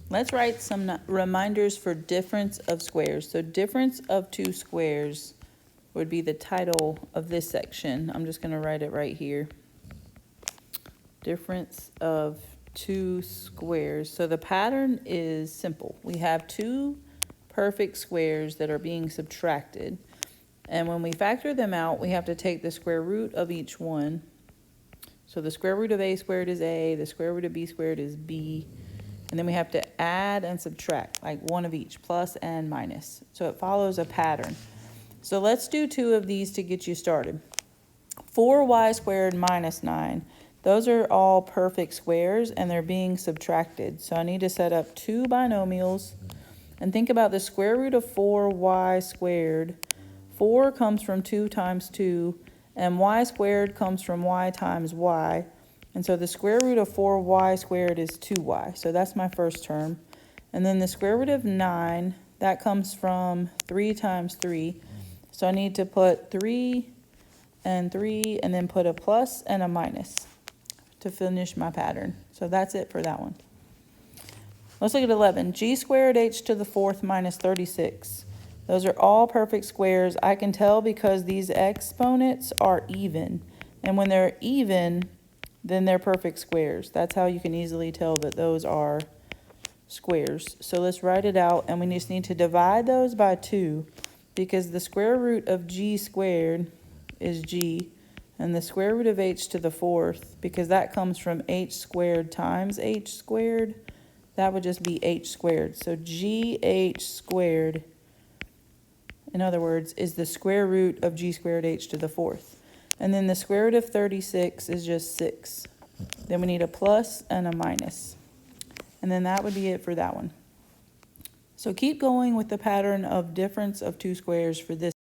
Let's write some reminders for difference of squares. So difference of two squares would be the title of this section. I'm just going to write it right here. Difference of two squares. So the pattern is simple. We have two perfect squares that are being subtracted. And when we factor them out, we have to take the square root of each one. So the square root of a squared is a, the square root of b squared is b. And then we have to add and subtract, like one of each, plus and minus. So it follows a pattern. So let's do two of these to get you started. 4y squared minus 9. Those are all perfect squares and they're being subtracted. So I need to set up two binomials and think about the square root of 4y squared. 4 comes from 2 times 2 and y squared comes from y times y. And so the square root of 4y squared is 2y. So that's my first term. And then the square root of 9, that comes from 3 times 3. So I need to put 3 and 3 and then put a plus and a minus to finish my pattern. So that's it for that one. Let's look at 11. G squared h to the 4th minus 36. Those are all perfect squares. I can tell because these exponents are even. And when they're even, then they're perfect squares. That's how you can easily tell that those are squares. So let's write it out, and we just need to divide those by 2 because the square root of g squared is g, and the square root of h to the 4th, because that comes from h squared times h squared, that would just be h squared. So gh squared, in other words, is the square root of g squared h to the 4th. And then the square root of 36 is just 6. Then we need a plus and a minus. And then that would be it for that one. So keep going with the pattern of difference of two squares for this.